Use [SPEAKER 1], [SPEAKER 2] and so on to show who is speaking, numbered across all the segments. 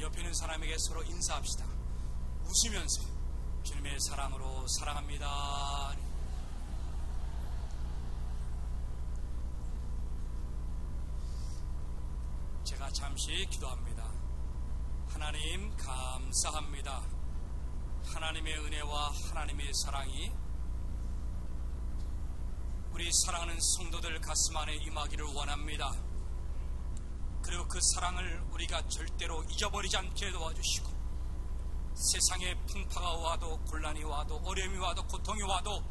[SPEAKER 1] 옆에 있는 사람에게 서로 인사합시다. 웃으면서 주님의 사랑으로 사랑합니다. 제가 잠시 기도합니다. 하나님 감사합니다. 하나님의 은혜와 하나님의 사랑이 우리 사랑하는 성도들 가슴 안에 임하기를 원합니다. 그리고 그 사랑을 우리가 절대로 잊어버리지 않게 도와주시고, 세상에 풍파가 와도 곤란이 와도 어려움이 와도 고통이 와도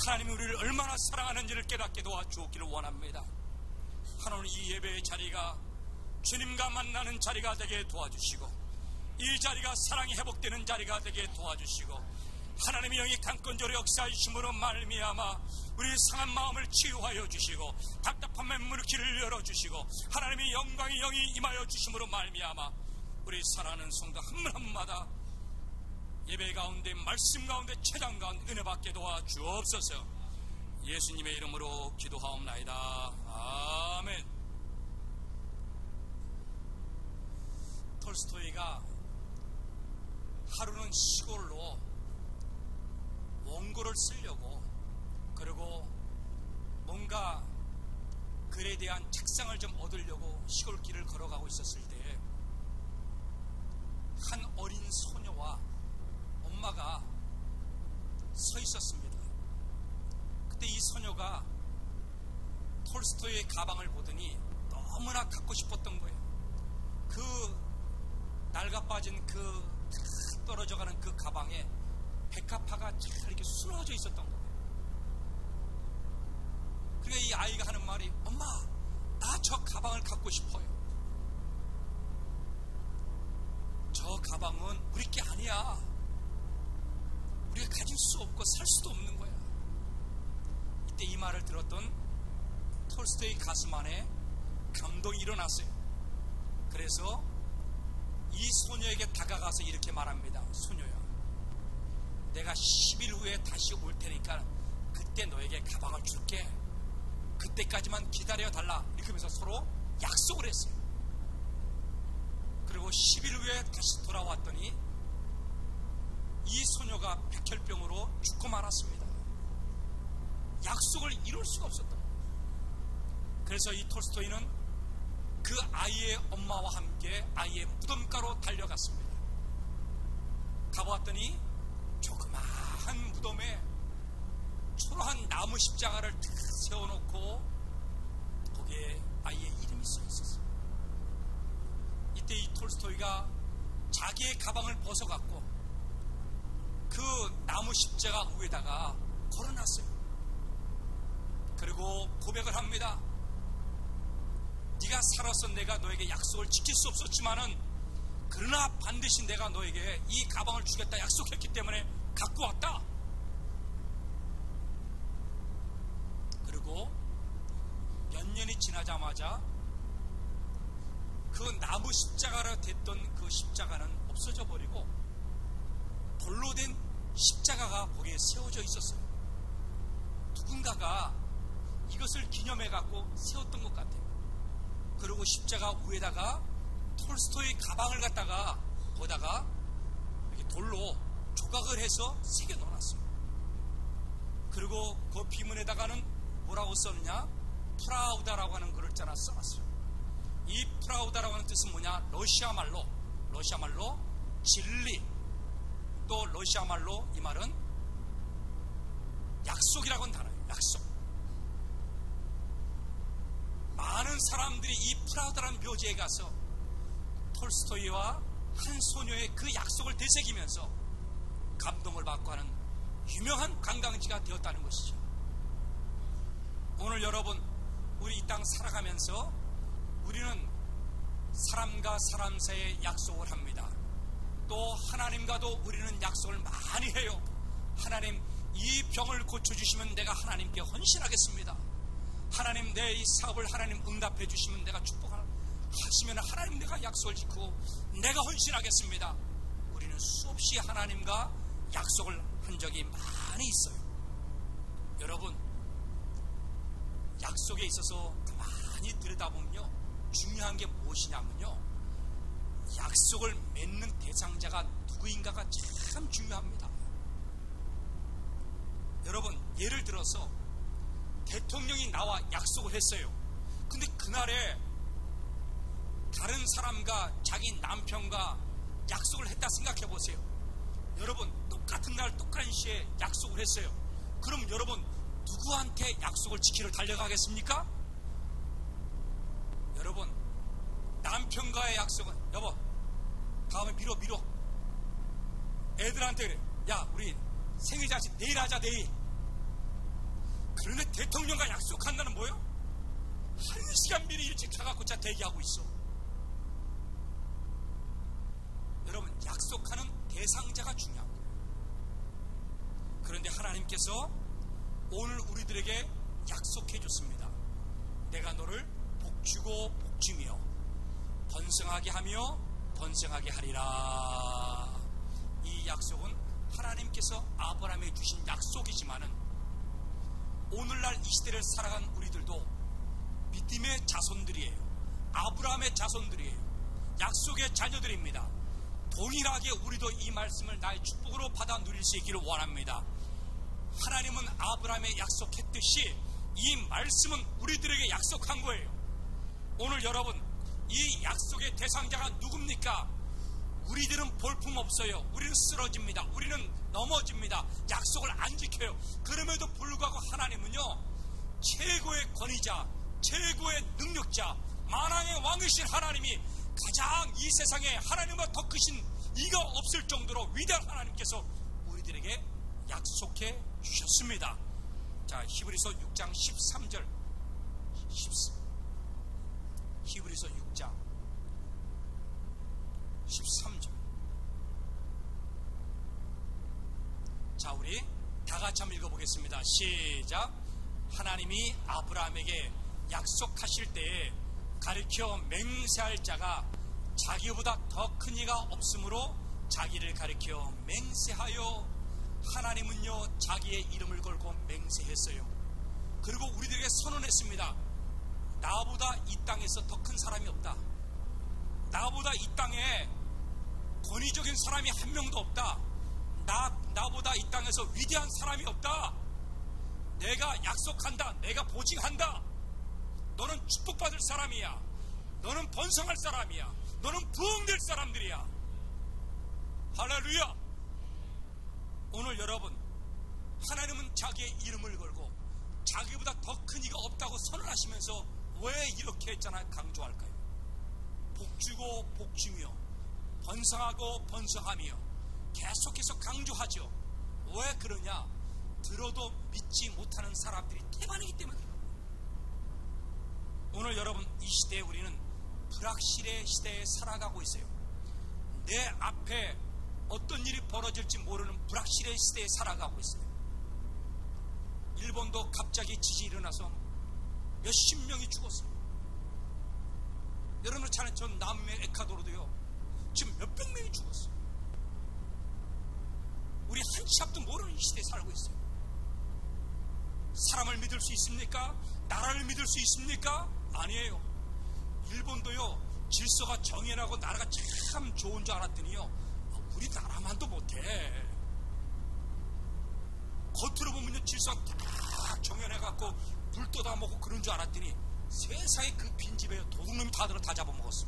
[SPEAKER 1] 하나님이 우리를 얼마나 사랑하는지를 깨닫게 도와주옵기를 원합니다. 하나님, 이 예배의 자리가 주님과 만나는 자리가 되게 도와주시고, 이 자리가 사랑이 회복되는 자리가 되게 도와주시고, 하나님의 영이 강권적으로 역사하심으로 말미암아 우리 상한 마음을 치유하여 주시고, 답답한 맹물의 길을 열어주시고, 하나님의 영광의 영이 임하여 주심으로 말미암아 우리 사랑하는 성도 한 분 한 분마다 예배 가운데, 말씀 가운데, 체장 가운데 은혜 받게 도와주옵소서. 예수님의 이름으로 기도하옵나이다. 아멘. 톨스토이가 하루는 시골로 원고를 쓰려고, 그리고 뭔가 글에 대한 책상을 좀 얻으려고 시골길을 걸어가고 있었을 때 한 어린 소녀와 엄마가 서 있었습니다. 그때 이 소녀가 톨스토이의 가방을 보더니 너무나 갖고 싶었던 거예요. 그 낡아빠진 그 떨어져가는 그 가방에 백합화가 잘 이렇게 수놓아져 있었던 거예요. 그러니까 이 아이가 하는 말이, 엄마, 나 저 가방을 갖고 싶어요. 저 가방은 우리 게 아니야. 우리가 가질 수 없고 살 수도 없는 거야. 이때 이 말을 들었던 톨스토이 가슴 안에 감동이 일어났어요. 그래서 이 소녀에게 다가가서 이렇게 말합니다. 소녀야, 내가 10일 후에 다시 올 테니까 그때 너에게 가방을 줄게. 그때까지만 기다려달라. 이렇게 하면서 서로 약속을 했어요. 그리고 10일 후에 다시 돌아왔더니 이 소녀가 백혈병으로 죽고 말았습니다. 약속을 이룰 수가 없었던 거예요. 그래서 이 톨스토이는 그 아이의 엄마와 함께 아이의 무덤가로 달려갔습니다. 가보았더니 조그마한 무덤에 초라한 나무 십자가를 탁 세워놓고 거기에 아이의 이름이 써 있었어요. 이때 이 톨스토이가 자기의 가방을 벗어갖고 그 나무 십자가 위에다가 걸어놨어요. 그리고 고백을 합니다. 네가 살아서 내가 너에게 약속을 지킬 수 없었지만은, 그러나 반드시 내가 너에게 이 가방을 주겠다 약속했기 때문에 갖고 왔다. 그리고 몇 년이 지나자마자 그 나무 십자가로 됐던 그 십자가는 없어져 버리고 돌로 된 십자가가 거기에 세워져 있었어요. 누군가가 이것을 기념해 갖고 세웠던 것 같아요. 그리고 십자가 위에다가 톨스토이 가방을 갖다가 거기다가 이렇게 돌로 조각을 해서 새겨 넣어놨어요. 그리고 그 비문에다가는 뭐라고 썼느냐? 프라우다라고 하는 글자나 써놨어요. 이 프라우다라고 하는 뜻은 뭐냐? 러시아 말로 진리, 또 러시아 말로 이 말은 약속이라고 하는 단어예요. 약속. 많은 사람들이 이 프라우다라는 묘지에 가서 톨스토이와 한 소녀의 그 약속을 되새기면서 감동을 받고 하는 유명한 관광지가 되었다는 것이죠. 오늘 여러분, 우리 이 땅 살아가면서 우리는 사람과 사람 사이에 약속을 합니다. 또 하나님과도 우리는 약속을 많이 해요. 하나님, 이 병을 고쳐주시면 내가 하나님께 헌신하겠습니다. 하나님, 내 이 사업을 하나님 응답해 주시면 내가 축복하시면 하나님 내가 약속을 지키고 내가 헌신하겠습니다. 우리는 수없이 하나님과 약속을 한 적이 많이 있어요. 여러분, 약속에 있어서 많이 들여다보면요, 중요한 게 무엇이냐면요, 약속을 맺는 대상자가 누구인가가 참 중요합니다. 여러분, 예를 들어서 대통령이 나와 약속을 했어요. 근데 그날에 다른 사람과 자기 남편과 약속을 했다 생각해 보세요. 여러분, 똑같은 날 똑같은 시에 약속을 했어요. 그럼 여러분, 누구한테 약속을 지키러 달려가겠습니까? 여러분, 남편과의 약속은 여보 다음에 미뤄. 애들한테 그래. 야, 우리 생일 잔치 내일 하자, 내일. 그런데 대통령과 약속한다는 뭐예요? 1시간 미리 일찍 가갖고 자 대기하고 있어. 여러분, 약속하는 대상자가 중요한 거예요. 그런데 하나님께서 오늘 우리들에게 약속해 줬습니다. 내가 너를 복주고 복주며 번성하게 하며 번성하게 하리라. 이 약속은 하나님께서 아브라함에 주신 약속이지만은 오늘날 이 시대를 살아간 우리들도 믿음의 자손들이에요. 아브라함의 자손들이에요. 약속의 자녀들입니다. 동일하게 우리도 이 말씀을 나의 축복으로 받아 누릴 수 있기를 원합니다. 하나님은 아브라함에 약속했듯이 이 말씀은 우리들에게 약속한 거예요. 오늘 여러분, 이 약속의 대상자가 누굽니까? 우리들은 볼품없어요. 우리는 쓰러집니다. 우리는 넘어집니다. 약속을 안 지켜요. 그럼에도 불구하고 하나님은요, 최고의 권위자, 최고의 능력자, 만왕의 왕이신 하나님이 가장 이 세상에 하나님보다 더 크신 이가 없을 정도로 위대한 하나님께서 우리들에게 약속해 주셨습니다. 자, 히브리서 6장 13절, 히브리서 6장 13절. 자, 우리 다 같이 한번 읽어보겠습니다. 시작. 하나님이 아브라함에게 약속하실 때에 가리켜 맹세할 자가 자기보다 더 큰 이가 없으므로 자기를 가리켜 맹세하여, 하나님은요 자기의 이름을 걸고 맹세했어요. 그리고 우리들에게 선언했습니다. 나보다 이 땅에서 더 큰 사람이 없다. 나보다 이 땅에 권위적인 사람이 한 명도 없다. 나보다 이 땅에서 위대한 사람이 없다. 내가 약속한다. 내가 보증한다. 너는 축복받을 사람이야. 너는 번성할 사람이야. 너는 부흥될 사람들이야. 할렐루야. 오늘 여러분, 하나님은 자기의 이름을 걸고 자기보다 더 큰 이가 없다고 선언하시면서 왜 이렇게 했잖아요. 강조할까요? 복주고 복주며 번성하고 번성하며 계속해서 강조하죠. 왜 그러냐? 들어도 믿지 못하는 사람들이 태반이기 때문에. 오늘 여러분, 이 시대에 우리는 불확실의 시대에 살아가고 있어요. 내 앞에 어떤 일이 벌어질지 모르는 불확실의 시대에 살아가고 있어요. 일본도 갑자기 지진이 일어나서 몇십 명이 죽었어요. 여러분 잘 아는 전 남미 에콰도르도요, 지금 몇백 명이 죽었어요. 우리 한 치 앞도 모르는 이 시대에 살고 있어요. 사람을 믿을 수 있습니까? 나라를 믿을 수 있습니까? 아니에요. 일본도요, 질서가 정연하고 나라가 참 좋은 줄 알았더니요, 우리나라만도 못해. 겉으로 보면요, 질서가 딱 정연해갖고 불 떠다 먹고 그런 줄 알았더니 세상에 그 빈집에 도둑놈이 다 들어 다 잡아먹었어.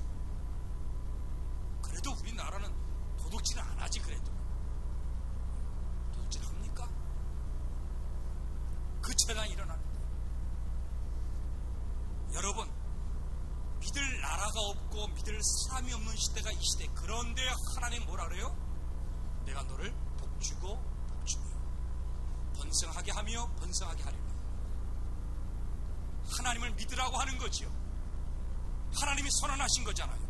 [SPEAKER 1] 그래도 우리나라는 도둑질은 안 하지. 그래도 도둑질 합니까? 그 재난이 일어납니다. 여러분, 믿을 나라가 없고 믿을 사람이 없는 시대가 이 시대. 그런데 하나님 뭐라 그래요? 내가 너를 복주고 복주며 번성하게 하며 번성하게 하리라. 하나님을 믿으라고 하는 거지요. 하나님이 선언하신 거잖아요.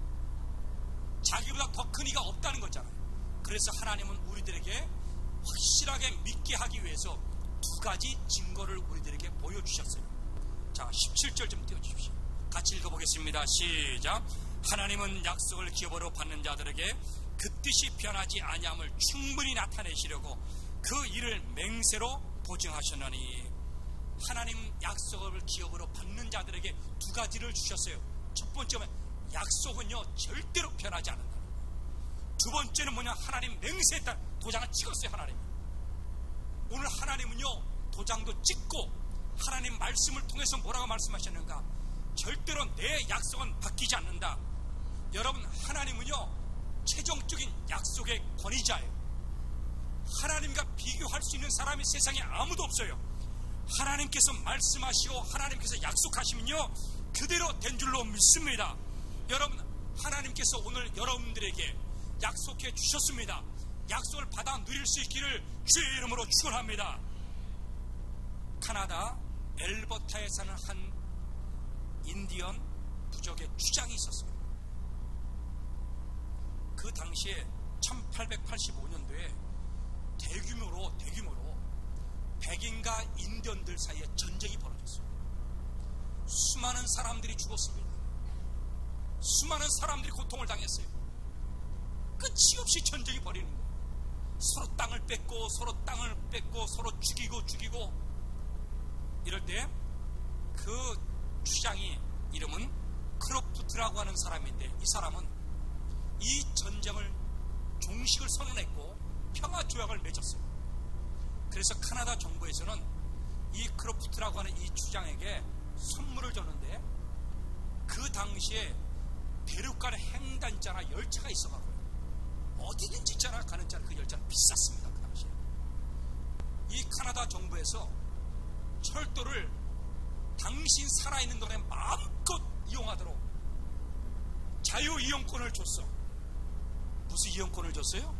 [SPEAKER 1] 자기보다 더 큰 이가 없다는 거잖아요. 그래서 하나님은 우리들에게 확실하게 믿게 하기 위해서 두 가지 증거를 우리들에게 보여주셨어요. 자, 17절 좀 띄워주십시오. 같이 읽어보겠습니다. 시작. 하나님은 약속을 기업으로 받는 자들에게 그 뜻이 변하지 아니함을 충분히 나타내시려고 그 일을 맹세로 보증하셨느니. 하나님 약속을 기업으로 받는 자들에게 두 가지를 주셨어요. 첫 번째는 약속은요 절대로 변하지 않는다. 두 번째는 뭐냐? 하나님 맹세했다. 도장을 찍었어요. 하나님. 오늘 하나님은요, 도장도 찍고 하나님 말씀을 통해서 뭐라고 말씀하셨는가? 절대로 내 약속은 바뀌지 않는다. 여러분, 하나님은요, 최종적인 약속의 권위자예요. 하나님과 비교할 수 있는 사람이 세상에 아무도 없어요. 하나님께서 말씀하시고 하나님께서 약속하시면요, 그대로 된 줄로 믿습니다. 여러분, 하나님께서 오늘 여러분들에게 약속해 주셨습니다. 약속을 받아 누릴 수 있기를 주의 이름으로 축원합니다. 카나다 엘버타에 사는 한 인디언 부족의 주장이 있었습니다. 그 당시에 1885년도에 대규모로 백인과 인디언들 사이에 전쟁이 벌어졌어요. 수많은 사람들이 죽었습니다. 수많은 사람들이 고통을 당했어요. 끝이 없이 전쟁이 벌이는 거예요. 서로 땅을 뺏고 서로 죽이고 이럴 때 그 주장이 이름은 크로프트라고 하는 사람인데, 이 사람은 이 전쟁을 종식을 선언했고 평화조약을 맺었어요. 그래서 카나다 정부에서는 이 크로프트라고 하는 이 주장에게 선물을 줬는데, 그 당시에 대륙간 횡단자나 열차가 있어가지고 어디든지 있잖아 가는 자는 그 열차는 비쌌습니다. 그 당시에 이 카나다 정부에서 철도를 당신 살아있는 동안에 마음껏 이용하도록 자유이용권을 줬어. 무슨 이용권을 줬어요?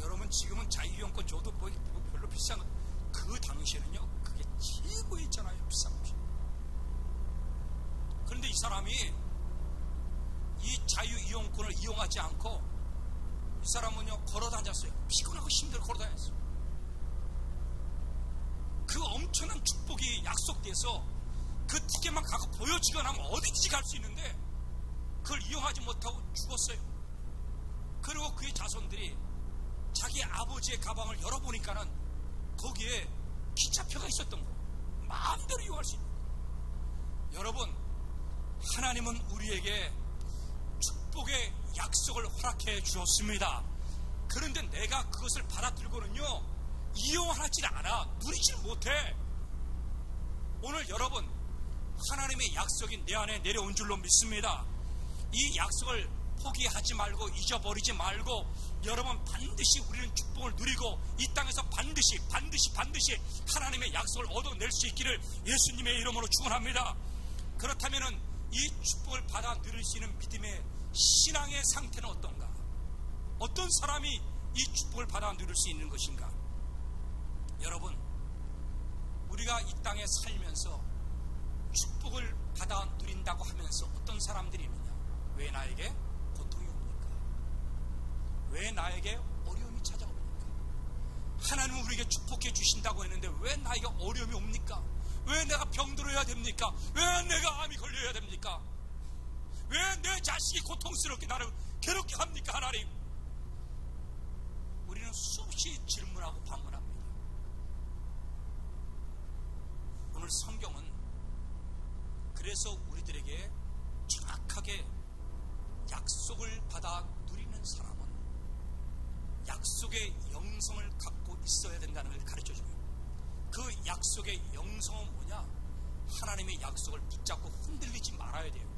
[SPEAKER 1] 여러분, 지금은 자유이용권 줘도 별로 비싼 거, 그 당시에는요, 그게 최고였잖아요. 비싼 것이. 그런데 이 사람이 이 자유이용권을 이용하지 않고 이 사람은요, 걸어다녔어요. 피곤하고 힘들어 걸어다녔어요. 그 엄청난 축복이 약속돼서 그 티켓만 갖고 보여지거나 하면 어디든지 갈 수 있는데 그걸 이용하지 못하고 죽었어요. 그리고 그의 자손들이 자기 아버지의 가방을 열어보니까는 거기에 기차표가 있었던 거, 마음대로 이용할 수 있는 거예요. 여러분, 하나님은 우리에게 축복의 약속을 허락해 주었습니다. 그런데 내가 그것을 받아들고는요, 이용하지 않아, 누리지 못해. 오늘 여러분, 하나님의 약속이 내 안에 내려온 줄로 믿습니다. 이 약속을 포기하지 말고 잊어버리지 말고, 여러분, 반드시 우리는 축복을 누리고 이 땅에서 반드시 하나님의 약속을 얻어낼 수 있기를 예수님의 이름으로 축원합니다. 그렇다면은 이 축복을 받아 누릴 수 있는 믿음의 신앙의 상태는 어떤가? 어떤 사람이 이 축복을 받아 누릴 수 있는 것인가? 여러분, 우리가 이 땅에 살면서 축복을 받아 누린다고 하면서 어떤 사람들이 있느냐? 왜 나에게 고통이 옵니까? 왜 나에게 어려움이 찾아옵니까? 하나님은 우리에게 축복해 주신다고 했는데 왜 나에게 어려움이 옵니까? 왜 내가 병들어야 됩니까? 왜 내가 암이 걸려야 됩니까? 왜 내 자식이 고통스럽게 나를 괴롭게 합니까? 하나님, 우리는 수없이 질문하고 반문합니다. 오늘 성경은 그래서 우리들에게 정확하게 약속을 받아 누리는 사람은 약속의 영성을 갖고 있어야 된다는 걸 가르쳐줘요. 그 약속의 영성은 뭐냐? 하나님의 약속을 붙잡고 흔들리지 말아야 돼요.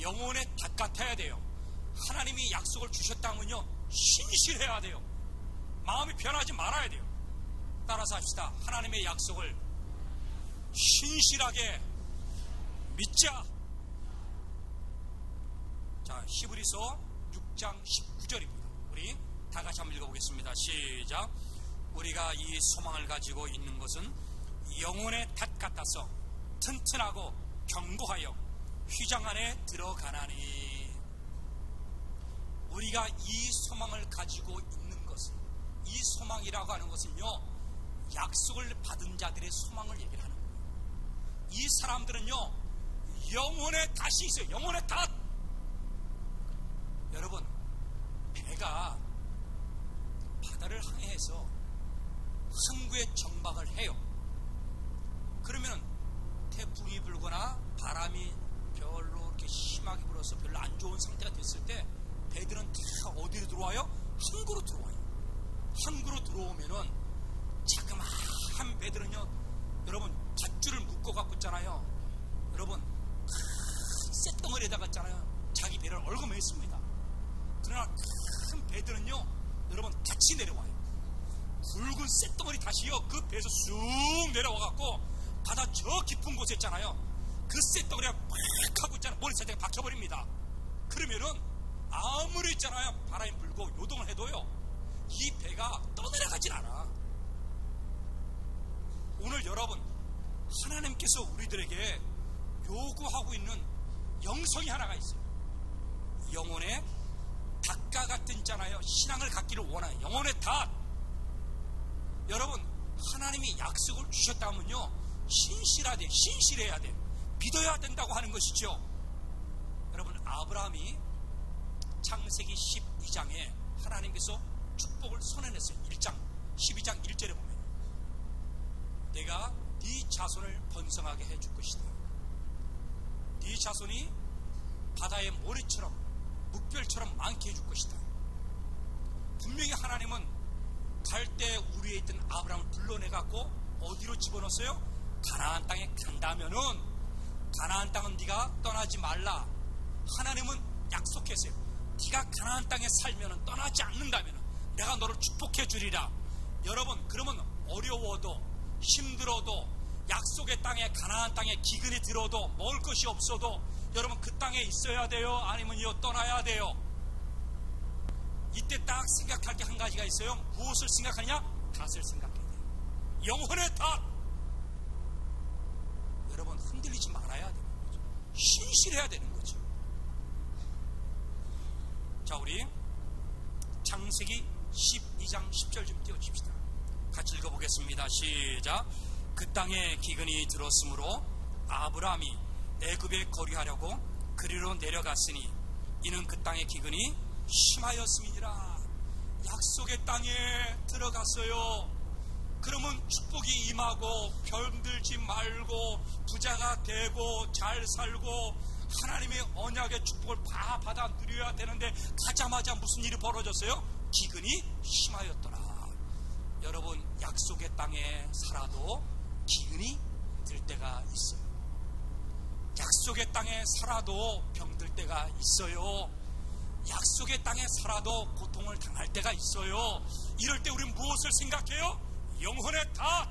[SPEAKER 1] 영혼의 닭 같아야 돼요. 하나님이 약속을 주셨다면요, 신실해야 돼요. 마음이 변하지 말아야 돼요. 따라서 합시다. 하나님의 약속을 신실하게 믿자. 자, 히브리서 6장 19절입니다. 우리 다 같이 한번 읽어보겠습니다. 시작. 우리가 이 소망을 가지고 있는 것은 영혼의 닷 같아서 튼튼하고 견고하여 휘장 안에 들어가나니. 우리가 이 소망을 가지고 있는 것은, 이 소망이라고 하는 것은요, 약속을 받은 자들의 소망을 얘기를 하는 거예요. 이 사람들은요, 영혼의 닷이 있어요. 영혼의 닷. 여러분, 배가 바다를 항해해서 항구에 정박을 해요. 그러면 태풍이 불거나 바람이 별로 이렇게 심하게 불어서 별로 안 좋은 상태가 됐을 때 배들은 다 배에다가 있잖아요, 자기 배를 얽어맸습니다. 그러나 큰 배들은요, 여러분, 같이 내려와요. 굵은 쇳덩어리 다시요, 그 배에서 쑥 내려와갖고 바다 저 깊은 곳에 있잖아요, 그 쇳덩어리가 팍 하고 있잖아요, 머리살짝 박혀버립니다. 그러면은 아무리 있잖아요, 바람이 불고 요동을 해도요, 이 배가 떠내려가질 않아. 오늘 여러분, 하나님께서 우리들에게 요구하고 있는 영성이 하나가 있어요. 영혼의 닭과 같은 있잖아요, 신앙을 갖기를 원해요. 영혼의 닭. 여러분, 하나님이 약속을 주셨다면요, 신실해야 돼. 믿어야 된다고 하는 것이죠. 여러분, 아브라함이 창세기 12장에 하나님께서 축복을 선언했어요. 1장 12장 1절에 보면, 내가 네 자손을 번성하게 해줄 것이다. 네 자손이 바다의 모래처럼 묵별처럼 많게 해줄 것이다. 분명히 하나님은 갈 때 우리에 있던 아브라함을 불러내갖고 어디로 집어넣었어요? 가나안 땅에 간다면은, 가나안 땅은 네가 떠나지 말라. 하나님은 약속했어요. 네가 가나안 땅에 살면은, 떠나지 않는다면은 내가 너를 축복해 주리라. 여러분, 그러면 어려워도 힘들어도 약속의 땅에, 가나안 땅에 기근이 들어도 먹을 것이 없어도 여러분, 그 땅에 있어야 돼요? 아니면 떠나야 돼요? 이때 딱 생각할 게 한 가지가 있어요. 무엇을 생각하냐? 닷을 생각해야 돼요. 영혼의 닷. 여러분, 흔들리지 말아야 되는 거죠. 신실해야 되는 거죠. 자, 우리 창세기 12장 10절 좀 띄워줍시다. 같이 읽어보겠습니다. 시작. 그 땅에 기근이 들었으므로 아브라함이 애굽에 거류하려고 그리로 내려갔으니 이는 그 땅의 기근이 심하였음이니라. 약속의 땅에 들어갔어요. 그러면 축복이 임하고 병들지 말고 부자가 되고 잘 살고 하나님의 언약의 축복을 다 받아 누려야 되는데, 가자마자 무슨 일이 벌어졌어요? 기근이 심하였더라. 여러분, 약속의 땅에 살아도 기근이 들 때가 있어요. 약속의 땅에 살아도 병들 때가 있어요. 약속의 땅에 살아도 고통을 당할 때가 있어요. 이럴 때 우리는 무엇을 생각해요? 영혼의 닷.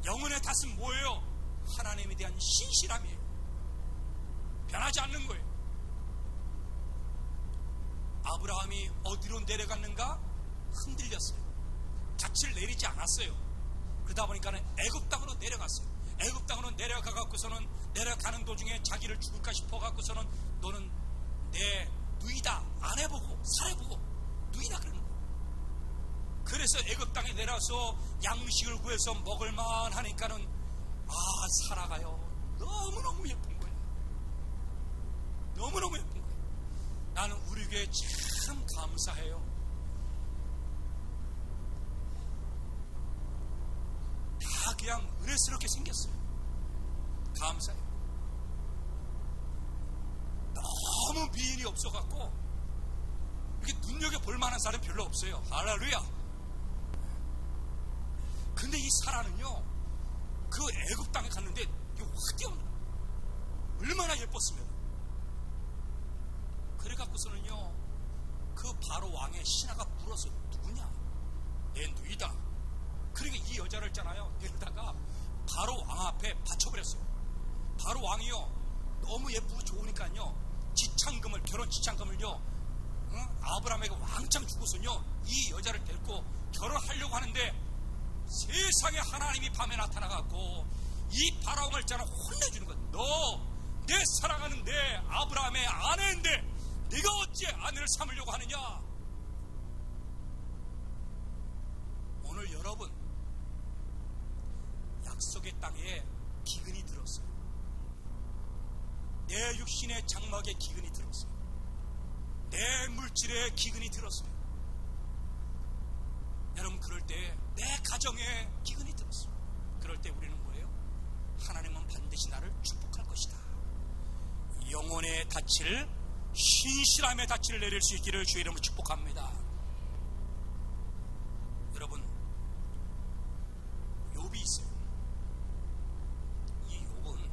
[SPEAKER 1] 영혼의 닷은 뭐예요? 하나님에 대한 신실함이에요. 변하지 않는 거예요. 아브라함이 어디로 내려갔는가? 흔들렸어요. 닻을 내리지 않았어요. 그러다 보니까는 애굽 땅으로 내려갔어요. 애굽 땅으로 내려가갖고서는, 내려가는 도중에 자기를 죽을까 싶어갖고서는, 너는 내 누이다, 안 해보고 살아보고 누이다 그러는 거예요. 그래서 애굽 땅에 내려서 양식을 구해서 먹을만 하니까는, 살아가요. 너무너무 예쁜 거예요. 너무너무 예쁜 거예요. 나는 우리 교회 참 감사해요. 다 그냥 은혜스럽게 생겼어요. 감사해요. 너무 미인이 없어갖고 이렇게 눈여겨볼 만한 사람이 별로 없어요. 할렐루야. 근데 이 사라는요, 그 애굽 땅에 갔는데 확 뛰어오는 거예요. 얼마나 예뻤으면. 그래갖고서는요, 그 바로 왕의 신하가 물어서, 누구냐? 내 누이다. 그러니까 이 여자를 있잖아요, 데려다가 바로 왕 앞에 바쳐버렸어요. 바로 왕이요, 너무 예쁘고 좋으니까요, 지창금을, 결혼 지창금을요, 아브라함에게 왕창 주고서요, 이 여자를 데리고 결혼하려고 하는데, 세상에 하나님이 밤에 나타나갖고 이 바라왕을 있잖아, 혼내주는 거야. 너 내 사랑하는 내 아브라함의 아내인데 네가 어찌 아내를 삼으려고 하느냐? 오늘 여러분, 약속의 땅에 기근이 들었어요. 내 육신의 장막에 기근이 들었어요. 내 물질에 기근이 들었어요. 여러분, 그럴 때 내 가정에 기근이 들었어요. 그럴 때 우리는 뭐예요? 하나님은 반드시 나를 축복할 것이다. 영혼의 닻을, 신실함의 닻을 내릴 수 있기를 주의 이름으로 축복합니다. 여러분, 욥이 있어요. 이 욥은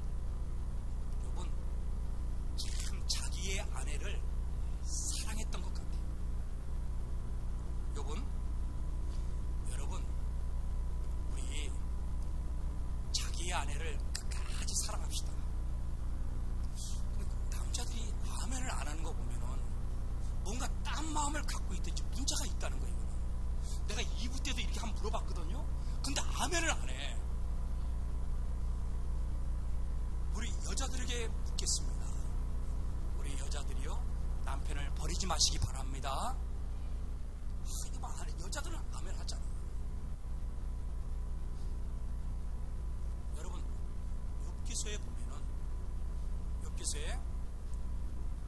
[SPEAKER 1] 아내를 끝까지 사랑합시다. 남자들이 아멘을 안 하는 거 보면은 뭔가 딴 마음을 갖고 있든지 문제가 있다는 거예요. 내가 2부 때도 이렇게 한번 물어봤거든요. 근데 아멘을 안 해. 우리 여자들에게 묻겠습니다. 우리 여자들이요, 남편을 버리지 마시기 바랍니다. 이거 막 여자들은 아멘 하잖아. 여러분, 욥기서에 보면은,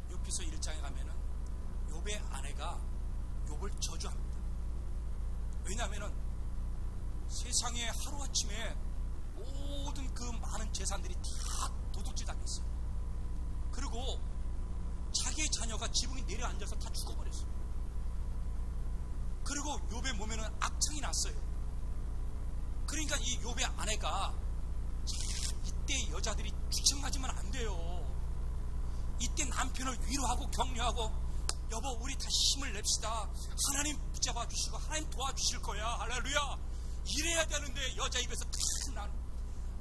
[SPEAKER 1] 욥기서 1장에 가면은 욥의 아내가 욥을 저주합니다. 왜냐하면은 세상에 하루아침에 모든 그 많은 재산들이 다 도둑질 당했어요. 그리고 자기의 자녀가 지붕에 내려앉아서 다 죽어버렸어요. 그리고 욥의 몸에는 악청이 났어요. 그러니까 이 욥의 아내가, 이때 여자들이 주책맞으면 안 돼요. 이때 남편을 위로하고 격려하고, 여보 우리 다 힘을 냅시다. 하나님 붙잡아 주시고 하나님 도와주실 거야. 할렐루야. 이래야 되는데 여자 입에서 난,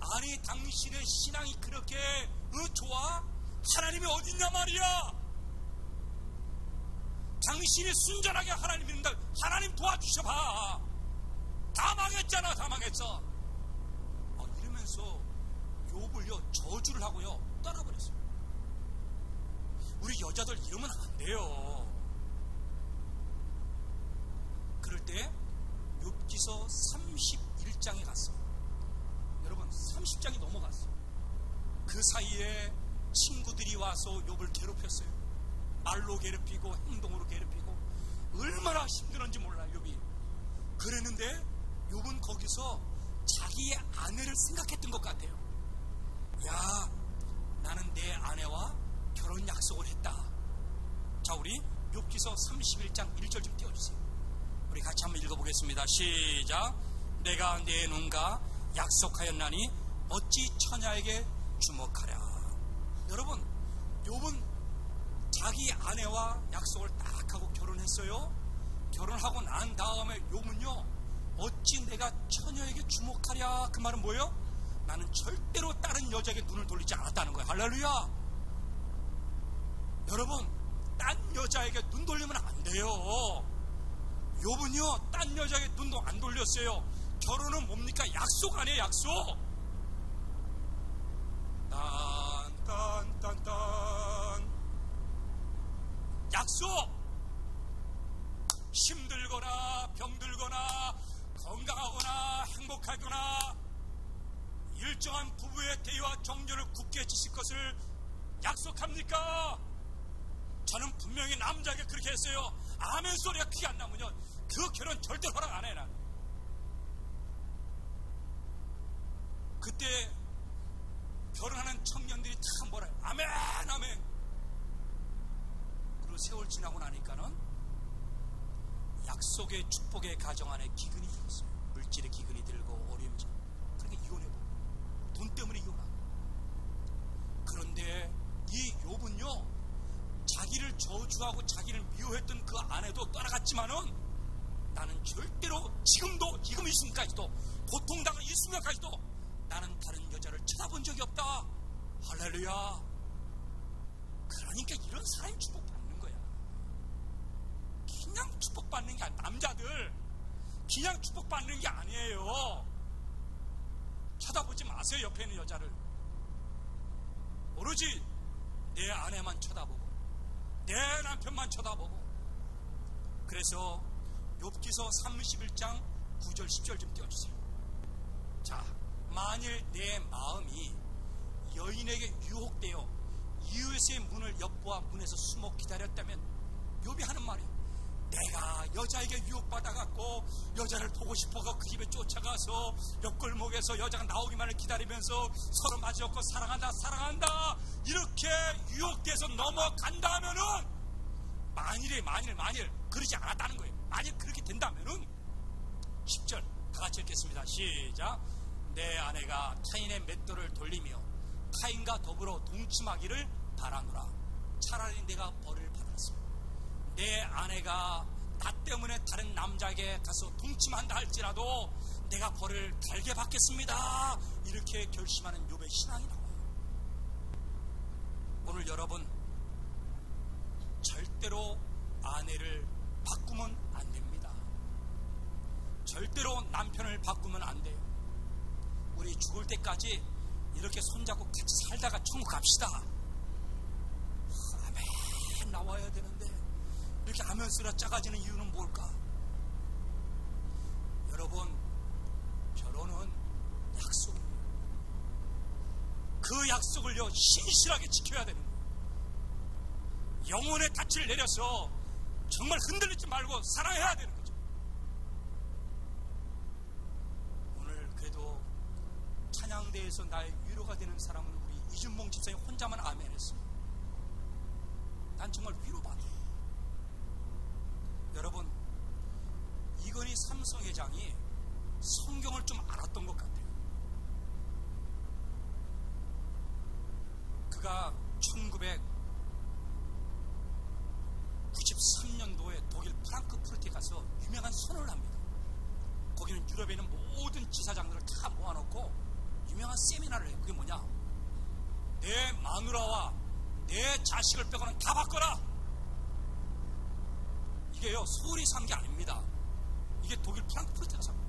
[SPEAKER 1] 아니 당신의 신앙이 그렇게 좋아? 하나님이 어딨냐 말이야. 당신이 순전하게 하나님 믿는다. 하나님 도와주셔봐. 다 망했잖아. 다 망했어. 이러면서 욥을요 저주를 하고요 떠나버렸어요. 우리 여자들 이러면 안 돼요. 그럴 때 욥기서 31장에 갔어. 여러분 30장이 넘어갔어. 그 사이에 친구들이 와서 욥을 괴롭혔어요. 말로 괴롭히고 행동으로 괴롭히고 얼마나 힘들었는지 몰라요. 욥이 그랬는데 욥은 거기서 자기의 아내를 생각했던 것 같아요. 야, 나는 내 아내와 결혼 약속을 했다. 자, 우리 욥기서 31장 1절 좀 띄워주세요. 우리 같이 한번 읽어보겠습니다. 시작. 내가 내 눈과 약속하였나니 어찌 처녀에게 주목하랴. 여러분, 욥은 자기 아내와 약속을 딱 하고 결혼했어요. 결혼하고 난 다음에 욥은요, 어찌 내가 처녀에게 주목하랴. 그 말은 뭐예요? 나는 절대로 다른 여자에게 눈을 돌리지 않았다는 거예요. 할렐루야. 여러분, 딴 여자에게 눈 돌리면 안 돼요. 욥은요 딴 여자에게 눈도 안 돌렸어요. 결혼은 뭡니까? 약속 아니에요. 약속. 딴 약속. 힘들거나 병들거나 건강하거나 행복하거나 일정한 부부의 대의와 정절을 굳게 지실 것을 약속합니까? 저는 분명히 남자에게 그렇게 했어요. 아멘 소리가 크게 안 나면요 그 결혼 절대 허락 안 해. 난 그때 결혼하는 청년들이 다 뭐라 해요? 아멘 아멘. 그리고 세월 지나고 나니까는 약속의 축복의 가정 안에 기근이 들었어요. 물질의 기근이 들고 어려움이. 그러니까 이혼해. 돈 때문에 이혼하고. 그런데 이 욥은요 자기를 저주하고 자기를 미워했던 그 아내도 떠나갔지만은 나는 절대로 지금도 지금 이 순간까지도 고통당한 이 순간까지도 나는 다른 여자를 쳐다본 적이 없다. 할렐루야. 그러니까 이런 사람이 축복받는 거야. 그냥 축복받는 게 아니야. 남자들 그냥 축복받는 게 아니에요. 쳐다보지 마세요. 옆에 있는 여자를. 오로지 내 아내만 쳐다보고 내 남편만 쳐다보고. 그래서 욥기서 31장 9절 10절 좀 띄워주세요. 자, 만일 내 마음이 여인에게 유혹되어 이웃의 문을 엿보아 문에서 숨어 기다렸다면, 욥이 하는 말이 내가 여자에게 유혹받아갖고 여자를 보고 싶어서 그 집에 쫓아가서 옆골목에서 여자가 나오기만을 기다리면서 서로 마주잡고 사랑한다 사랑한다 이렇게 유혹돼서 넘어간다 하면은, 만일 그러지 않았다는 거예요. 만일 그렇게 된다면은 10절 다 같이 읽겠습니다. 시작. 내 아내가 타인의 맷돌을 돌리며 타인과 더불어 동침하기를 바라노라. 차라리 내가 벌을 받았습니다. 내 아내가 나 때문에 다른 남자에게 가서 동침한다 할지라도 내가 벌을 달게 받겠습니다. 이렇게 결심하는 욥의 신앙이 나와요. 오늘 여러분, 절대로 아내를 바꾸면 안 됩니다. 절대로 남편을 바꾸면 안 돼요. 우리 죽을 때까지 이렇게 손잡고 같이 살다가 천국 갑시다. 아멘 나와야 되는데 이렇게 아멘 쓰라 작아지는 이유는 뭘까? 여러분, 결혼은 약속이에요. 그 약속을요 신실하게 지켜야 되는 거예요. 영혼의 닻을 내려서 정말 흔들리지 말고 사랑해야 되는 거죠. 오늘 그래도 찬양대에서 나의 위로가 되는 사람은 우리 이준봉 집사님 혼자만 아멘 했어요. 난 정말 위로받아요. 여러분, 이건희 삼성회장이 성경을 좀 알았던 것 같아요. 그가 1993년도에 독일 프랑크푸르트에 가서 유명한 선언을 합니다. 거기는 유럽에 있는 모든 지사장들을 다 모아놓고 유명한 세미나를 해요. 그게 뭐냐? 내 마누라와 내 자식을 빼고는 다 바꿔라. 이게요 서울이 산 게 아닙니다. 이게 독일 프랑크푸르트가 산 거예요.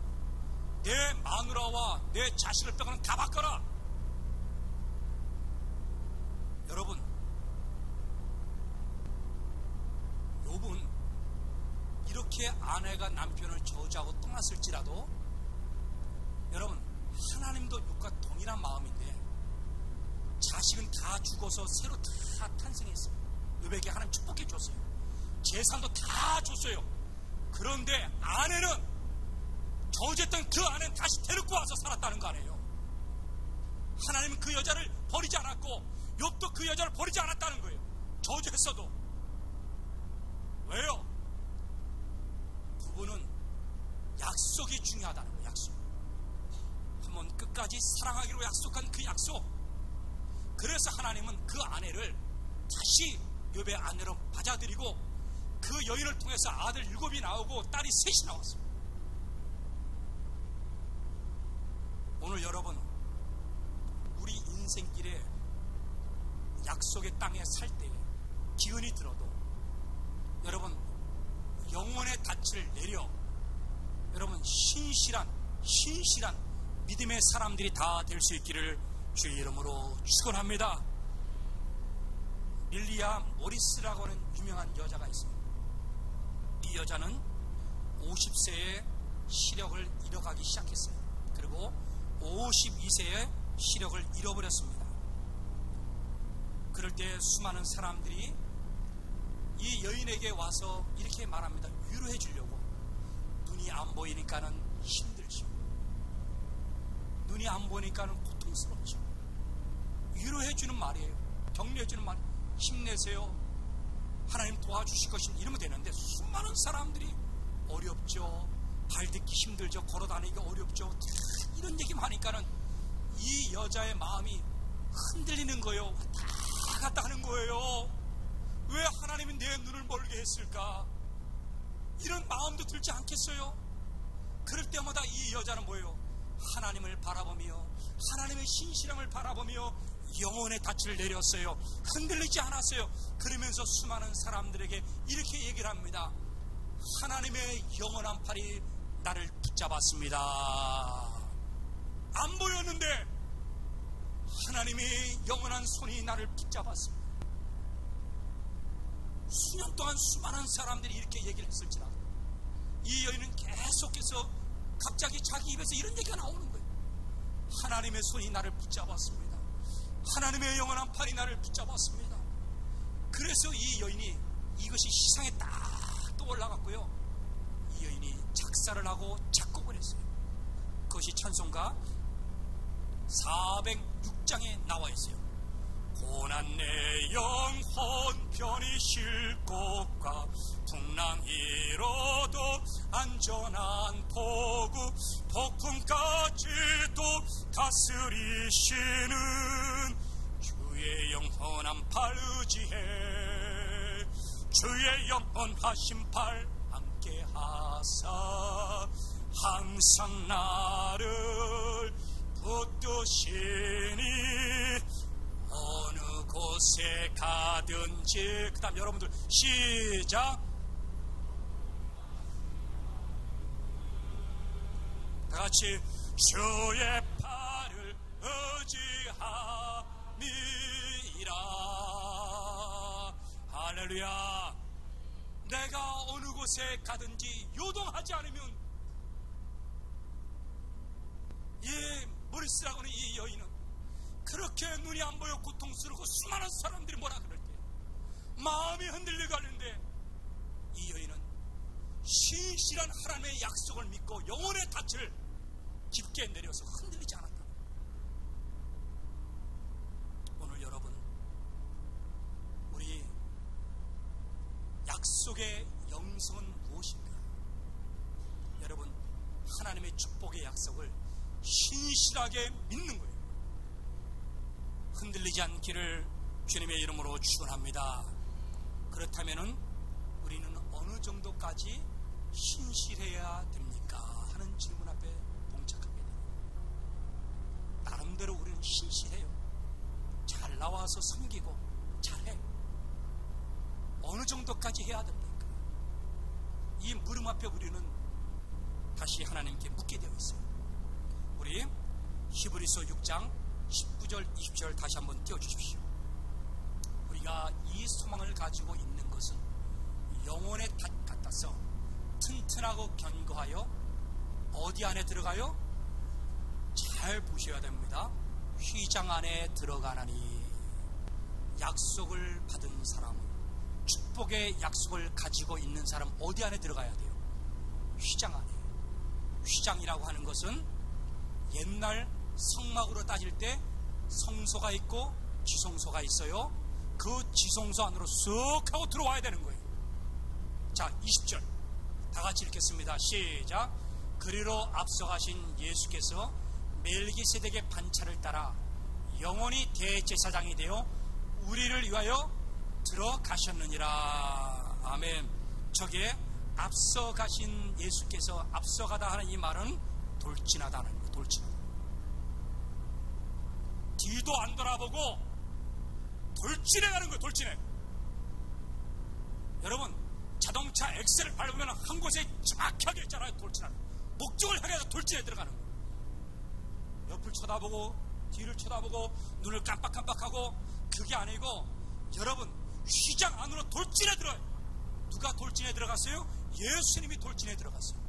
[SPEAKER 1] 내 마누라와 내 자식을 빼고는 다 바꿔라. 여러분, 욥은 이렇게 아내가 남편을 저주하고 떠났을지라도 여러분, 하나님도 욥과 동일한 마음인데 자식은 다 죽어서 새로 다 탄생했어요. 욥에게 하나님 축복해 줬어요. 재산도 다 줬어요. 그런데 아내는 저주했던 그 아내는 다시 데리고 와서 살았다는 거 아니에요. 하나님은 그 여자를 버리지 않았고 욥도 그 여자를 버리지 않았다는 거예요. 저주했어도. 왜요? 부부는 약속이 중요하다는 거예요. 약속. 한번 끝까지 사랑하기로 약속한 그 약속. 그래서 하나님은 그 아내를 다시 욥의 아내로 받아들이고 그 여인을 통해서 아들 7이 나오고 딸이 3이 나왔어요. 오늘 여러분, 우리 인생길에 약속의 땅에 살 때 기운이 들어도 여러분, 영혼의 닻을 내려 여러분 신실한 믿음의 사람들이 다 될 수 있기를 주의 이름으로 축원합니다. 밀리아 모리스라고 하는 유명한 여자가 있습니다. 이 여자는 50세에 시력을 잃어가기 시작했어요. 그리고 52세에 시력을 잃어버렸습니다. 그럴 때 수많은 사람들이 이 여인에게 와서 이렇게 말합니다. 위로해 주려고. 눈이 안 보이니까는 힘들죠. 눈이 안 보이니까는 고통스럽죠. 위로해 주는 말이에요. 격려해 주는 말. 힘내세요. 하나님 도와주실 것입니다. 이러면 되는데 수많은 사람들이 어렵죠. 발 딛기 힘들죠. 걸어 다니기 어렵죠. 이런 얘기만 하니까는 이 여자의 마음이 흔들리는 거예요. 왔다 갔다 하는 거예요. 왜 하나님이 내 눈을 멀게 했을까? 이런 마음도 들지 않겠어요? 그럴 때마다 이 여자는 뭐예요? 하나님을 바라보며 하나님의 신실함을 바라보며 영혼의 닻을 내렸어요. 흔들리지 않았어요. 그러면서 수많은 사람들에게 이렇게 얘기를 합니다. 하나님의 영원한 팔이 나를 붙잡았습니다. 안 보였는데 하나님의 영원한 손이 나를 붙잡았습니다. 수년 동안 수많은 사람들이 이렇게 얘기를 했을지라도 이 여인은 계속해서 갑자기 자기 입에서 이런 얘기가 나오는 거예요. 하나님의 손이 나를 붙잡았습니다. 하나님의 영원한 팔이 나를 붙잡았습니다. 그래서 이 여인이 이것이 시상에 딱 또 올라갔고요. 이 여인이 작사를 하고 작곡을 했어요. 그것이 찬송가 406장에 나와 있어요. 고난 내 영혼 편히 쉴 곳과 풍랑 이로도 안전한 포구 폭풍까지도 다스리시는 주의 영원한 팔 의지해 주의 영원하신 팔 함께 하사 항상 나를 붙드시니 어느 곳에 가든지. 그 다음 여러분들 시작. 다 같이 주의 팔을 의지함이라. 할렐루야. 내가 어느 곳에 가든지 요동하지 않으면, 이 머리쓰라고는 이 여인은 그렇게 눈이 안 보여 고통스럽고 수많은 사람들이 뭐라 그럴 때 마음이 흔들려 가는데, 이 여인은 신실한 하나님의 약속을 믿고 영혼의 닻을 깊게 내려서 흔들리지 않았다. 오늘 여러분, 우리 약속의 영성은 무엇인가? 여러분, 하나님의 축복의 약속을 신실하게 믿는 거예요. 흔들리지 않기를 주님의 이름으로 축원합니다. 그렇다면은 우리는 어느 정도까지 신실해야 됩니까? 하는 질문 앞에 봉착하게 돼요. 나름대로 우리는 신실해요. 잘 나와서 섬기고 잘해. 어느 정도까지 해야 됩니까? 이 물음 앞에 우리는 다시 하나님께 묻게 되어 있어요. 우리 히브리서 6장 19절 20절 다시 한번 띄워주십시오. 우리가 이 소망을 가지고 있는 것은 영혼의 닷 같아서 튼튼하고 견고하여 어디 안에 들어가요? 잘 보셔야 됩니다. 휘장 안에 들어가나니. 약속을 받은 사람은, 축복의 약속을 가지고 있는 사람 어디 안에 들어가야 돼요? 휘장 안에. 휘장이라고 하는 것은 옛날 성막으로 따질 때 성소가 있고 지성소가 있어요. 그 지성소 안으로 쓱 하고 들어와야 되는 거예요. 자, 20절 다 같이 읽겠습니다. 시작. 그리로 앞서가신 예수께서 멜기세덱의 반차를 따라 영원히 대제사장이 되어 우리를 위하여 들어가셨느니라. 아멘. 저기에 앞서가신 예수께서, 앞서가다 하는 이 말은 돌진하다는 거예요. 돌진하다. 뒤도 안 돌아보고 돌진해 가는 거예요. 돌진해. 여러분, 자동차 엑셀을 밟으면 한 곳에 정확하게 있잖아요. 돌진하는. 목적을 향해서 돌진해 들어가는 거예요. 옆을 쳐다보고 뒤를 쳐다보고 눈을 깜빡깜빡하고, 그게 아니고 여러분, 휘장 안으로 돌진해 들어요. 누가 돌진해 들어갔어요? 예수님이 돌진해 들어갔어요.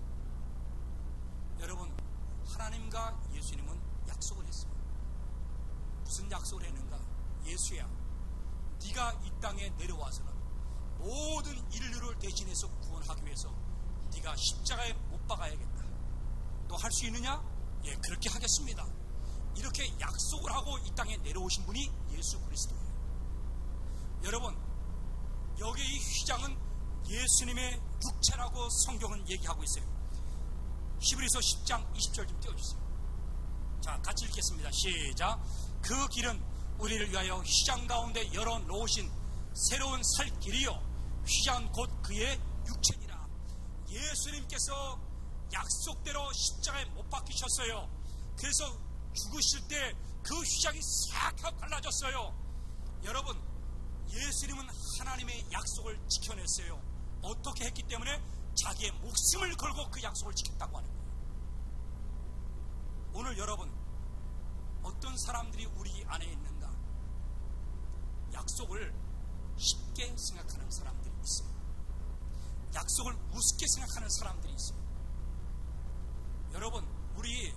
[SPEAKER 1] 여러분, 하나님과 예수님은 약속을 했어요. 무슨 약속을 했는가? 예수야, 네가 이 땅에 내려와서는 모든 인류를 대신해서 구원하기 위해서 네가 십자가에 못 박아야겠다. 너 할 수 있느냐? 예, 그렇게 하겠습니다. 이렇게 약속을 하고 이 땅에 내려오신 분이 예수 그리스도예요. 여러분, 여기 이 휘장은 예수님의 육체라고 성경은 얘기하고 있어요. 히브리서 10장 20절 좀 띄워주세요. 자, 같이 읽겠습니다. 시작. 그 길은 우리를 위하여 휘장 가운데 열어놓으신 새로운 살 길이요, 휘장 곧 그의 육체니라. 예수님께서 약속대로 십자가에 못 박히셨어요. 그래서 죽으실 때 그 휘장이 싹 하고 갈라졌어요. 여러분, 예수님은 하나님의 약속을 지켜냈어요. 어떻게 했기 때문에? 자기의 목숨을 걸고 그 약속을 지켰다고 하는 거예요. 오늘 여러분, 어떤 사람들이 우리 안에 있는가? 약속을 쉽게 생각하는 사람들이 있어요. 약속을 우습게 생각하는 사람들이 있어요. 여러분, 우리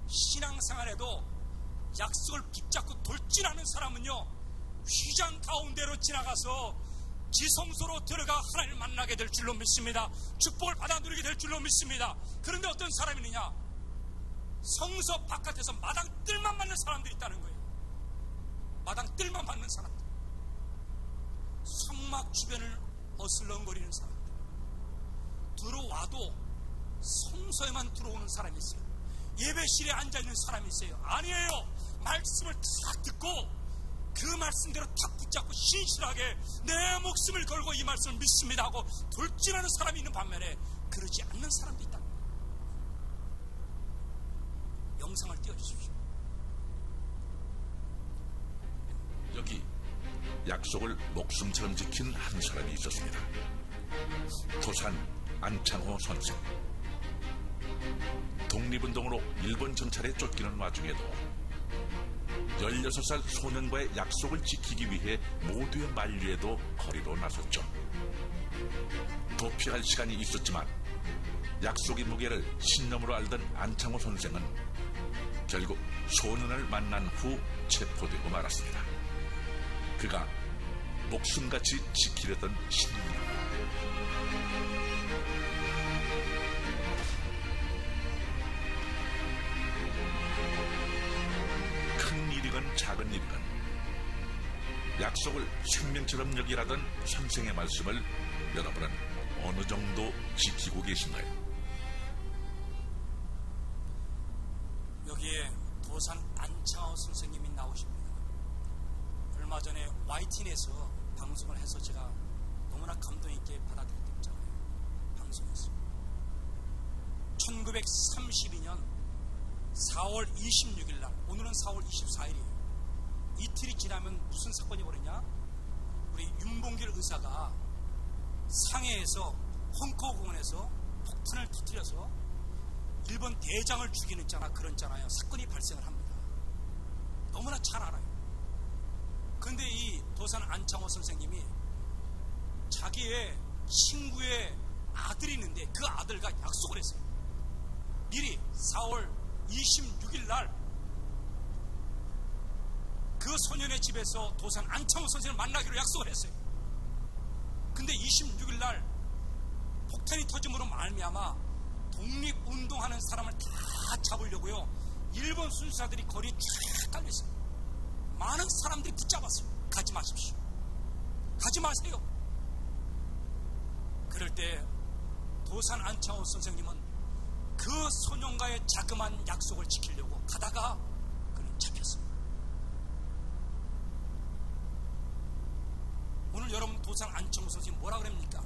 [SPEAKER 1] 신앙생활에도 약속을 붙잡고 돌진하는 사람은요, 휘장 가운데로 지나가서 지성소로 들어가 하나님을 만나게 될 줄로 믿습니다. 축복을 받아 누리게 될 줄로 믿습니다. 그런데 어떤 사람이 있느냐? 성소 바깥에서 마당 뜰만 맞는 사람들이 있다는 거예요. 마당 뜰만 맞는 사람들, 성막 주변을 어슬렁거리는 사람들, 들어와도 성소에만 들어오는 사람이 있어요. 예배실에 앉아있는 사람이 있어요. 아니에요. 말씀을 탁 듣고 그 말씀대로 탁 붙잡고 신실하게 내 목숨을 걸고 이 말씀을 믿습니다 하고 돌진하는 사람이 있는 반면에 그러지 않는 사람도 있다. 영상을 띄워주십시오.
[SPEAKER 2] 여기 약속을 목숨처럼 지킨 한 사람이 있었습니다. 도산 안창호 선생. 독립운동으로 일본 정찰에 쫓기는 와중에도 16살 소년과의 약속을 지키기 위해 모두의 만류에도 거리로 나섰죠. 도피할 시간이 있었지만 약속의 무게를 신념으로 알던 안창호 선생은 결국 소년을 만난 후 체포되고 말았습니다. 그가 목숨같이 지키려던 신념. 큰 일이건 작은 일이건 약속을 생명처럼 여기라던 선생의 말씀을 여러분은 어느 정도 지키고 계신가요?
[SPEAKER 1] 여기에 도산 안창호 선생님이 나오십니다. 얼마 전에 YTN에서 방송을 해서 제가 너무나 감동 있게 받아들였잖아요. 방송에서 1932년 4월 26일 날, 오늘은 4월 24일이에요. 이틀이 지나면 무슨 사건이 벌어지냐? 우리 윤봉길 의사가 상해에서 홍커 공원에서 폭탄을 터뜨려서 일본 대장을 죽이는 그런 사건이 발생을 합니다. 너무나 잘 알아요. 그런데 이 도산 안창호 선생님이 자기의 친구의 아들이 있는데 그 아들과 약속을 했어요. 미리 4월 26일 날 그 소년의 집에서 도산 안창호 선생님을 만나기로 약속을 했어요. 근데 26일 날 폭탄이 터짐으로 말미암아 독립운동하는 사람을 다 잡으려고요, 일본 순사들이 거리에 쫙 깔려있어요. 많은 사람들이 붙잡았어요. 가지 마십시오. 가지 마세요. 그럴 때 도산 안창호 선생님은 그 소년과의 자그마한 약속을 지키려고 가다가 그는 잡혔습니다. 오늘 여러분 도산 안창호 선생님 뭐라 그럽니까?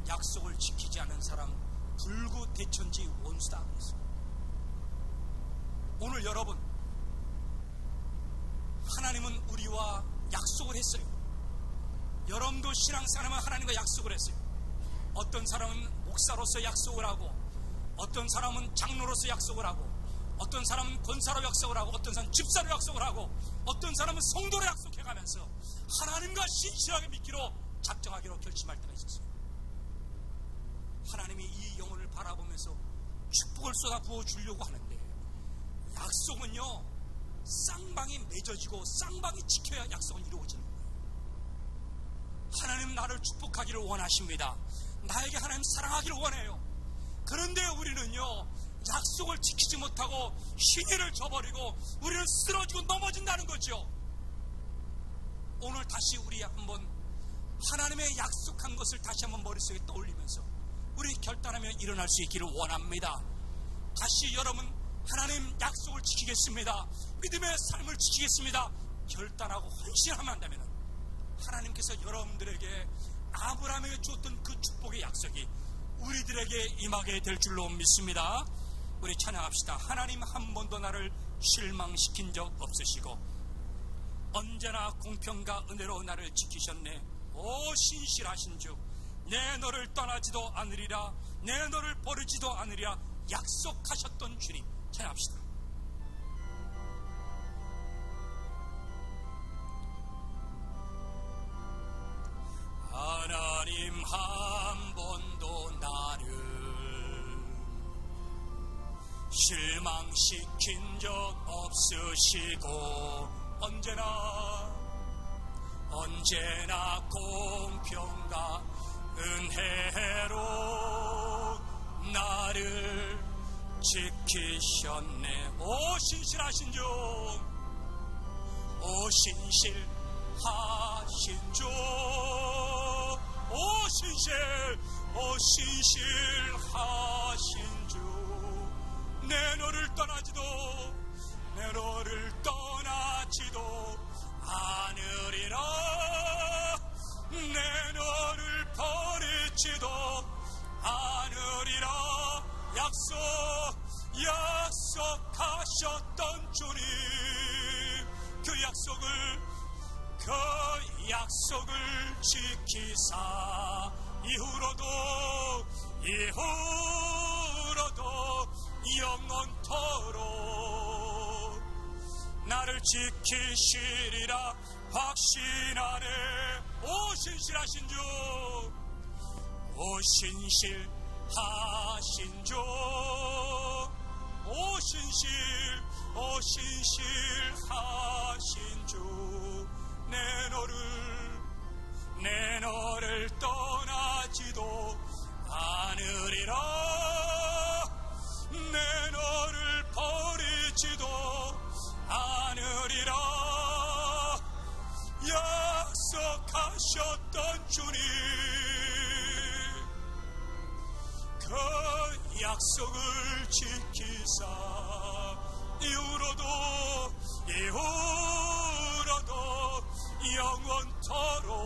[SPEAKER 1] 약속을 지키지 않은 사람 불구대천지 원수다 그랬어요. 오늘 여러분, 하나님은 우리와 약속을 했어요. 여러분도 신앙생활하면 하나님과 약속을 했어요. 어떤 사람은 목사로서 약속을 하고, 어떤 사람은 장로로서 약속을 하고, 어떤 사람은 권사로 약속을 하고, 어떤 사람은 집사로 약속을 하고, 어떤 사람은 성도로 약속해가면서 하나님과 신실하게 믿기로 작정하기로 결심할 때가 있었어요. 하나님이 이 영혼을 바라보면서 축복을 쏟아 부어 주려고 하는데, 약속은요 쌍방이 맺어지고 쌍방이 지켜야 약속은 이루어지는 거예요. 하나님 나를 축복하기를 원하십니다. 나에게 하나님 사랑하기를 원해요. 그런데 우리는요 약속을 지키지 못하고 신의를 저버리고 우리는 쓰러지고 넘어진다는 거죠. 오늘 다시 우리 한번 하나님의 약속한 것을 다시 한번 머릿속에 떠올리면서 우리 결단하며 일어날 수 있기를 원합니다. 다시 여러분, 하나님 약속을 지키겠습니다. 믿음의 삶을 지키겠습니다. 결단하고 헌신하면 한다면 하나님께서 여러분들에게 아브라함에게 주었던 그 축복의 약속이 우리들에게 임하게 될 줄로 믿습니다. 우리 찬양합시다. 하나님 한 번도 나를 실망시킨 적 없으시고 언제나 공평과 은혜로 나를 지키셨네. 오 신실하신 주, 내 너를 떠나지도 않으리라, 내 너를 버리지도 않으리라 약속하셨던 주님. 찬양합시다. 하나님 한 번도 나를 실망시킨 적 없으시고 언제나 공평과 은혜로 나를 지키셨네. 오 신실하신 주, 오 신실하신 주, 오 신실하신 주, 내 너를 떠나지도 않으리라, 내 너를 버리지도 않으리라 약속하셨던 주님, 그 약속을 지키사 이후로도 영원토록 나를 지키시리라 확신하네. 오 신실하신 주, 오 신실하신 주, 오 신실하신 주, 내 너를 떠나지도 않으리라. 내 너를 버리지도 않으리라. 약속하셨던 주님, 그 약속을 지키사 이후로도 영원토록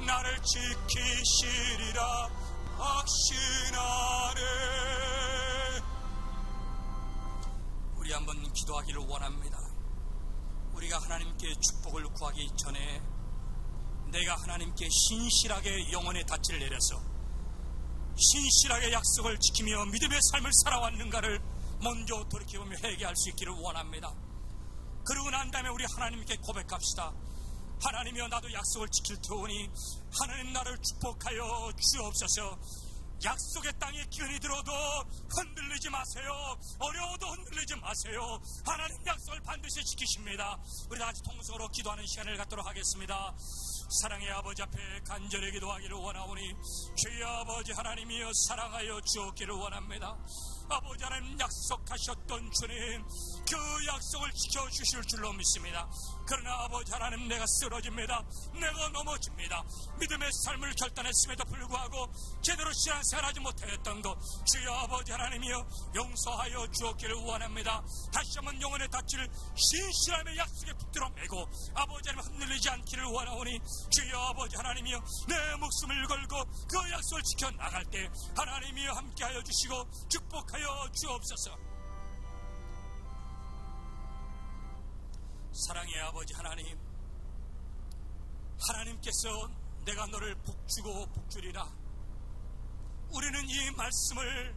[SPEAKER 1] 나를 지키시리라 확신하네. 우리 한번 기도하기를 원합니다. 우리가 하나님께 축복을 구하기 전에 내가 하나님께 신실하게 영혼의 닻을 내려서 신실하게 약속을 지키며 믿음의 삶을 살아왔는가를 먼저 돌이켜보며 회개할 수 있기를 원합니다. 그러고 난 다음에 우리 하나님께 고백합시다. 하나님이여, 나도 약속을 지킬 테오니 하나님 나를 축복하여 주옵소서. 약속의 땅에 기운이 들어도 흔들리지 마세요. 어려워도 흔들리지 마세요. 하나님 약속을 반드시 지키십니다. 우리 다같이 통성으로 기도하는 시간을 갖도록 하겠습니다. 사랑의 아버지 앞에 간절히 기도하기를 원하오니 주여 아버지 하나님이여 사랑하여 주옵기를 원합니다. 아버지 하나님, 약속하셨던 주님, 그 약속을 지켜주실 줄로 믿습니다. 그러나 아버지 하나님, 내가 쓰러집니다. 내가 넘어집니다. 믿음의 삶을 결단했음에도 불구하고 제대로 신앙생활하지 못했던 것, 주여 아버지 하나님이여 용서하여 주옵기를 원합니다. 다시 한번 영혼의 닻을 신실함의 약속에 붙들어 매고 아버지 하나님 흔들리지 않기를 원하오니 주여 아버지 하나님이여 내 목숨을 걸고 그 약속을 지켜나갈 때 하나님이여 함께하여 주시고 축복하여 주옵소서. 사랑의 아버지 하나님, 하나님께서 내가 너를 복주고 복주리라, 우리는 이 말씀을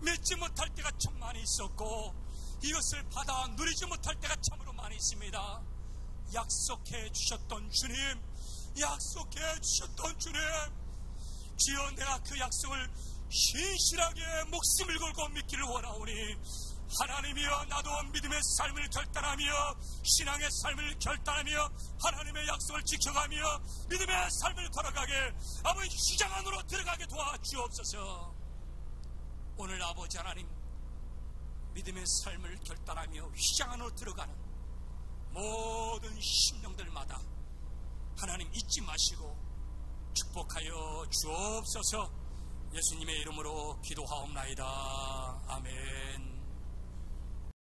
[SPEAKER 1] 믿지 못할 때가 참 많이 있었고 이것을 받아 누리지 못할 때가 참으로 많이 있습니다. 약속해 주셨던 주님, 약속해 주셨던 주님, 주여 내가 그 약속을 신실하게 목숨을 걸고 믿기를 원하오니 하나님이여, 나도 믿음의 삶을 결단하며 신앙의 삶을 결단하며 하나님의 약속을 지켜가며 믿음의 삶을 걸어가게 아버지 휘장 안으로 들어가게 도와주옵소서. 오늘 아버지 하나님, 믿음의 삶을 결단하며 휘장 안으로 들어가는 모든 심령들마다 하나님 잊지 마시고 축복하여 주옵소서. 예수님의 이름으로 기도하옵나이다. 아멘.